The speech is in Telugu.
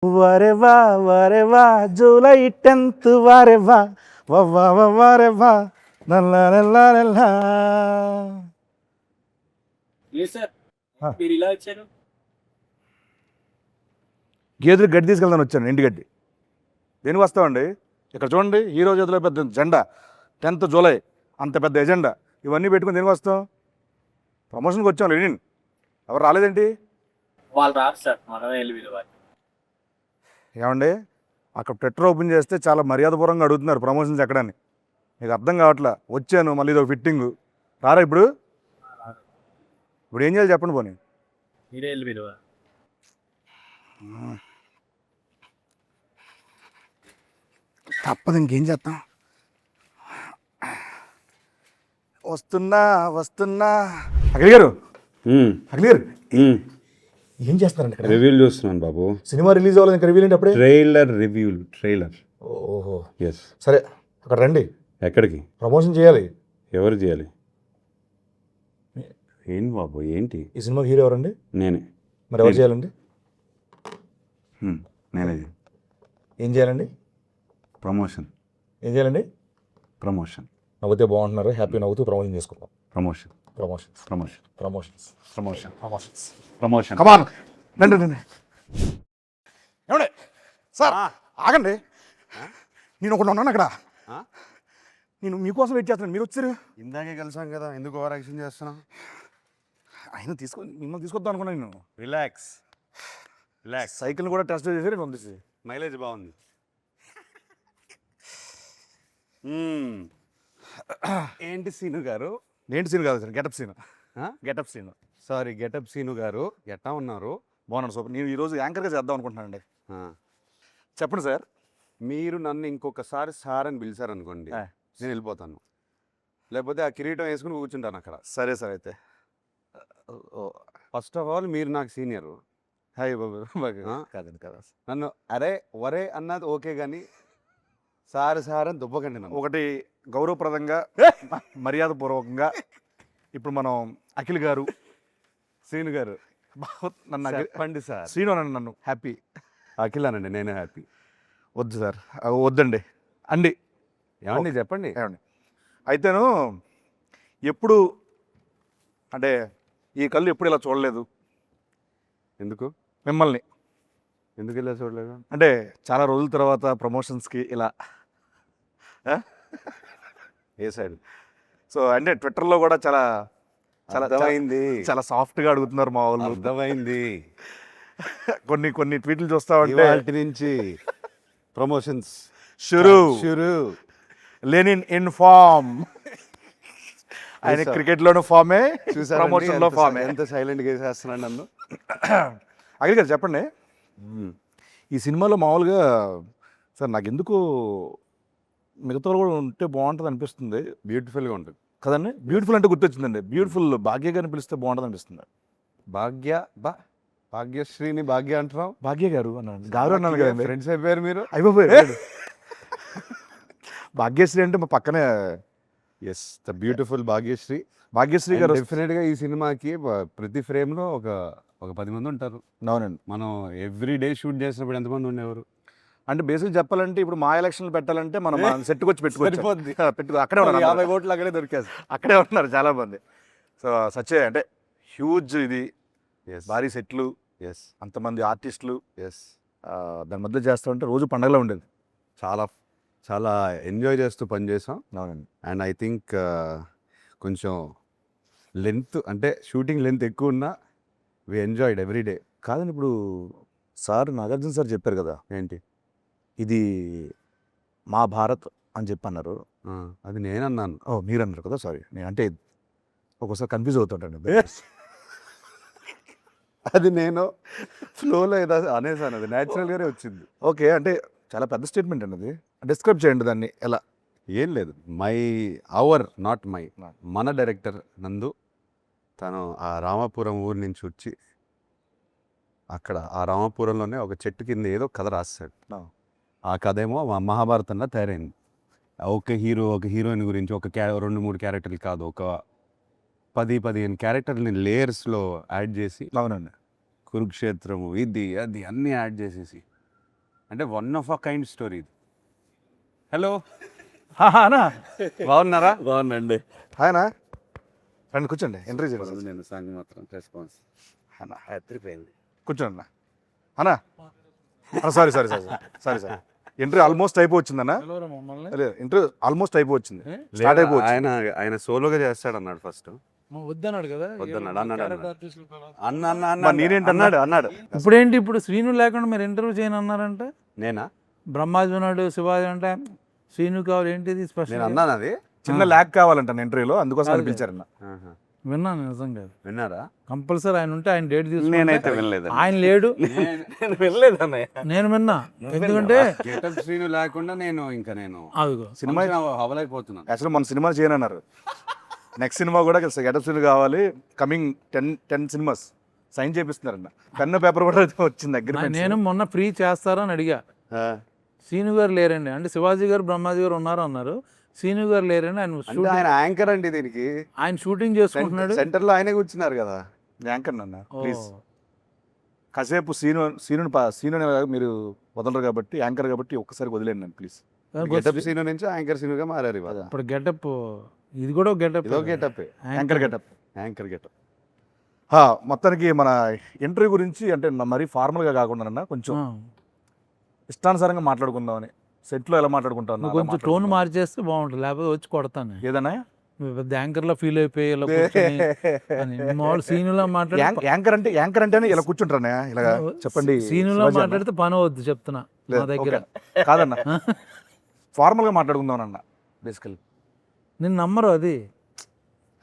వరెవా వరెవా జూలై 10th వరెవా వరెవా నల్లా. సార్ మీరు ఇలా వచ్చారు. గేదెలు గడ్డి తీసుకెళ్దాని వచ్చాను, ఇంటి గడ్డి. దేనికి వస్తామండి? ఇక్కడ చూడండి, ఈ రోజు చేతిలో పెద్ద జెండా, 10th జూలై అంత పెద్ద ఎజెండా, ఇవన్నీ పెట్టుకుని దేనికి వస్తాం? ప్రమోషన్కి వచ్చాం. లెనిన్ ఎవరు రాలేదేంటి? వాళ్ళు రారు సార్, మనమే వెళ్ళి పిలవాలి. ఏమండి, అక్కడ ట్విట్టర్ ఓపెన్ చేస్తే చాలా మర్యాదపూర్వంగా అడుగుతున్నారు ప్రమోషన్స్ ఎక్కడని. మీకు అర్థం కావట్లా. వచ్చాను, మళ్ళీ ఇదో ఫిట్టింగు. రారా ఇప్పుడు? ఇప్పుడు ఏం చేయాలి చెప్పండి పోనీ. మీరే వెళ్ళి పిలవాలి. తప్పదు, ఇంకేం చేస్తాం. వస్తున్నా వస్తున్నా. అఖిల్ గారు, అఖిల్ గారు ఏం చేస్తున్నారండి ఇక్కడ? రివ్యూలు చూస్తున్నాను బాబు. సినిమా రిలీజ్ అవ్వాలి, ఇంకా రివ్యూ ఏంటి అప్పుడే? ట్రైలర్. ఓహో, ఎస్. సరే అక్కడ రండి. ఎక్కడికి? ప్రమోషన్ చేయాలి. ఎవరు చేయాలి? ఏంటి బాబు, ఏంటి? ఈ సినిమాకి హీరో ఎవరండి? నేనే. మరి ఎవరు చేయాలండి? నేనే. ఏం చేయాలండి? ప్రమోషన్. ఏం చేయాలండి? ప్రమోషన్. నవ్వుతే బాగుంటున్నారు, హ్యాపీ నవ్వుతూ ప్రమోషన్ చేసుకుందాం. Promotion. Promotions promotion. Promotions promotion. Promotions promotion. Come on రండి రండి. ఏమండి సార్, ఆగండి. నేను ఒకటి ఉన్నాను అక్కడ. నేను మీకోసం వెయిట్ చేస్తున్నాను, మీరు వచ్చారు. ఇందాకే కలిసాం కదా, ఎందుకు ఓవర్ యాక్షన్ చేస్తున్నావు? ఆయన మిమ్మల్ని తీసుకొద్దాం అనుకున్నాను నేను. రిలాక్స్. సైకిల్ కూడా టెస్ట్ చేసి పంపిస్తే మైలేజ్ బాగుంది. ఏంటి సీను గారు? ఏంటి సీన్ కాదు sir, getup scene. Getup scene. Sorry, getup scene గారు. ఎట్టా ఉన్నారు? బాగున్నాను సూపర్. నేను ఈరోజు యాంకర్గా చేద్దాం అనుకుంటున్నానండి. చెప్పండి సార్. మీరు నన్ను ఇంకొకసారి సార్ అని పిలిచారనుకోండి, నేను వెళ్ళిపోతాను. లేకపోతే ఆ కిరీటం వేసుకుని కూర్చుంటాను అక్కడ. సరే సార్. అయితే ఫస్ట్ ఆఫ్ ఆల్ మీరు నాకు సీనియరు. హాయ్ బాబు. కాదండి కదా, నన్ను అరే వరే అన్నది ఓకే, కానీ సార్ అని దుబ్బకండి నన్ను. ఒకటి గౌరవప్రదంగా మర్యాదపూర్వకంగా ఇప్పుడు మనం అఖిల్ గారు, శ్రీను గారు నన్ను చెప్పండి సార్. శ్రీను అనండి, నన్ను హ్యాపీ. అఖిల్ అనండి, నేను హ్యాపీ. వద్దు సార్, వద్దండి అండి. ఏమండి చెప్పండి. ఏమండి అయితేను ఎప్పుడు అంటే ఈ కళ్ళు ఎప్పుడు ఇలా చూడలేదు. ఎందుకు మిమ్మల్ని ఎందుకు ఇలా చూడలేదు? అంటే చాలా రోజుల తర్వాత ప్రమోషన్స్కి ఇలా ఏ సైడ్? సో అంటే ట్విట్టర్లో కూడా చాలా చాలా అర్థమైంది. చాలా సాఫ్ట్గా అడుగుతున్నారు మా వాళ్ళు. అర్థమైంది. కొన్ని ట్వీట్లు చూస్తా ఉంటే వాటి నుంచి ప్రమోషన్స్ షురు లెనిన్ ఇన్ ఫామ్. ఆయన క్రికెట్లోనూ ఫామే, ప్రమోషన్లో ఫామే. ఎంత సైలెంట్గా వేసేస్తున్నాడు నన్ను. అఖిల్ గారు చెప్పండి, ఈ సినిమాలో మామూలుగా సార్ నాకు ఎందుకు మిగతా కూడా ఉంటే బాగుంటుంది అనిపిస్తుంది. బ్యూటిఫుల్గా ఉంటుంది కదండి. బ్యూటిఫుల్ అంటే గుర్తొచ్చిందండి, బ్యూటిఫుల్ భాగ్య గారిని పిలిస్తే బాగుంటుంది అనిపిస్తుంది. భాగ్యశ్రీని భాగ్య అంటున్నావు? భాగ్య గారు అన్నాను, గారు అన్నాను కదండి. ఫ్రెండ్స్ అయిపోయారు మీరు? అయిపోయారు. భాగ్యశ్రీ అంటే మా పక్కనే. ఎస్, ద బ్యూటిఫుల్ భాగ్యశ్రీ గారు. డెఫినెట్గా ఈ సినిమాకి ప్రతి ఫ్రేమ్లో ఒక 10 మంది ఉంటారు. అవునండి. మనం ఎవ్రీ డే షూట్ చేసినప్పుడు ఎంతమంది ఉండేవారు? అంటే బేసిక్ చెప్పాలంటే ఇప్పుడు మా ఎలక్షన్లు పెట్టాలంటే మనం సెట్కి వచ్చి పెట్టుకోవచ్చు. అక్కడే ఉన్నారు, 50 కోట్లు అక్కడే దొరికేది. అక్కడే ఉన్నారు చాలా మంది. సో సచ్చే అంటే హ్యూజ్ ఇది, భారీ సెట్లు, అంతమంది ఆర్టిస్టులు, దాని మధ్య చేస్తూ ఉంటే రోజు పండగలా ఉండేది. చాలా చాలా ఎంజాయ్ చేస్తూ పనిచేసాం. అవునండి. అండ్ ఐ థింక్ కొంచెం లెంత్, అంటే షూటింగ్ లెంత్ ఎక్కువ ఉన్నా వి ఎంజాయ్డ్ ఎవ్రీ డే. కాదండి, ఇప్పుడు సార్ నాగార్జున సార్ చెప్పారు కదా, ఏంటి ఇది మా భారత్ అని చెప్పి అన్నారు. అది నేను అన్నాను. ఓ మీరు అన్నారు కదా, సారీ. నేను అంటే ఒక్కోసారి కన్ఫ్యూజ్ అవుతుంటాను. అది నేను ఫ్లోలో ఏదో అనేసాను, అది న్యాచురల్గానే వచ్చింది. ఓకే, అంటే చాలా పెద్ద స్టేట్మెంట్ అండి అది. డిస్క్రైబ్ చేయండి దాన్ని ఎలా. ఏం లేదు, నాట్ మై, మన డైరెక్టర్ నందు తను ఆ రామాపురం ఊరి నుంచి వచ్చి అక్కడ ఆ రామాపురంలోనే ఒక చెట్టు కింద ఏదో కథ రాస్తాడు. ఆ కథ ఏమో మహాభారతంలో తయారైంది. ఒక హీరో ఒక హీరోయిన్ గురించి ఒక 2-3 క్యారెక్టర్లు కాదు, ఒక 10-15 క్యారెక్టర్ని లేయర్స్లో యాడ్ చేసి. అవునండి. కురుక్షేత్రము, ఇది అది అన్నీ యాడ్ చేసేసి అంటే one of a kind story ఇది. హలో, అనా బాగున్నారా? బాగుందండి. హాయనా రండి కూర్చోండి ఎంట్రీ చేయండి నేను సాంగ్ మాత్రం రెస్పాన్స్ అన్న ఎత్తిపోయింది. కూర్చోండి అన్నా sorry sorry sorry sorry sorry entry almost అయిపోవచ్చిందన్నా లేదు ఎంట్రీ ఆల్మోస్ట్ అయిపోవచ్చింది స్టార్ట్ అయిపోవచ్చు ఆయన సోలోగా చేస్తాడన్నాడు ఫస్ట్. వద్దన్నాడు కదా. వద్దన్నాడు, అన్నాడు, అన్న అన్న మరి అన్న నేనేంటి అన్నాడు. ఇప్పుడేంటి ఇప్పుడు శ్రీను లేకుండా మీరు ఇంటర్వ్యూ చేయను అన్నారంటే నేనా? బ్రహ్మాజీ ఉన్నాడు, శివాజీ అంటే శ్రీను కావాలి ఏంటిది నేను స్పెషల్? అన్నాను అది. చిన్న ల్యాక్ కావాలంట ఇంటర్వ్యూలో అందుకోసం అని పిలిచారన్న ఆహా. విన్నాను నిజంగా. విన్నారా? కంపల్సరీ ఆయన ఉంటే ఆయన డేట్ నేనైతే తీసుకుంటే వినలేదు. ఆయన లేడు, నేను వెళ్ళలేదు అన్నయ్య. నేను విన్నా. ఎందుకంటే గెటప్ శ్రీను లేకుండా నేను అదిగో సినిమా హవలైపోతున్నాను. యాక్చువల్లీ మన సినిమా చేయనన్నారు నెక్స్ట్ సినిమా కూడా గెటప్ సీన్ కావాలి కమింగ్ 10 సినిమాస్ సైన్ చేపిస్తున్నారన్న పెన్ను పేపర్ కూడా వచ్చింది దగ్గర నేను మొన్న ఫ్రీ చేస్తారని అడిగా. శ్రీను గారు లేరండి అంటే శివాజీ గారు బ్రహ్మాజీ గారు ఉన్నారు అన్నారు. శ్రీను గారు లేరండి, ఆయన అంటే షూటింగ్ ఆయన యాంకర్ అండి దీనికి. ఆయన షూటింగ్ చేసుకుంటున్నాడు. సెంటర్ లో ఆయనే కూర్చున్నారు కదా. యాంకర్ అన్న ఓ. ప్లీజ్ కాసేపు సీను మీరు వదలరు కాబట్టి యాంకర్ కాబట్టి ఒక్కసారి వదిలేండి నన్ను ప్లీజ్ గెటప్ సీను నుంచి యాంకర్ సీనుగా మారారు ఇవాళ. ఇప్పుడు గెటప్ ఇది కూడా గెటప్. ఇదో getup, anchor getup anchor getup. మొత్తానికి మన ఇంటర్వ్యూ గురించి అంటే మరీ ఫార్మల్గా కాకుండా కొంచెం ఇష్టానుసారంగా మాట్లాడుకుందామని సెట్లో ఎలా మాట్లాడుకుంటాను కొంచెం టోన్ మార్చేస్తే బాగుంటుంది, లేకపోతే వచ్చి కొడతాను. ఏదన్నా నువ్వు పెద్ద యాంకర్లో ఫీల్ అయిపోయి ఇలా కూర్చొని అని మామూలు సీనులా మాట్లాడి యాంకర్ అంటేనే ఇలా కూర్చుంటారనే ఇలా చెప్పండి సీనులా శివాజీ అన్న. మాట్లాడితే పని అవద్దు చెప్తున్నా లేదు, మా దగ్గర. ఓకే. కాదన్న ఫార్మల్గా మాట్లాడుకుందాం అన్న బేసికల్ నిన్ను నమ్మరు అది.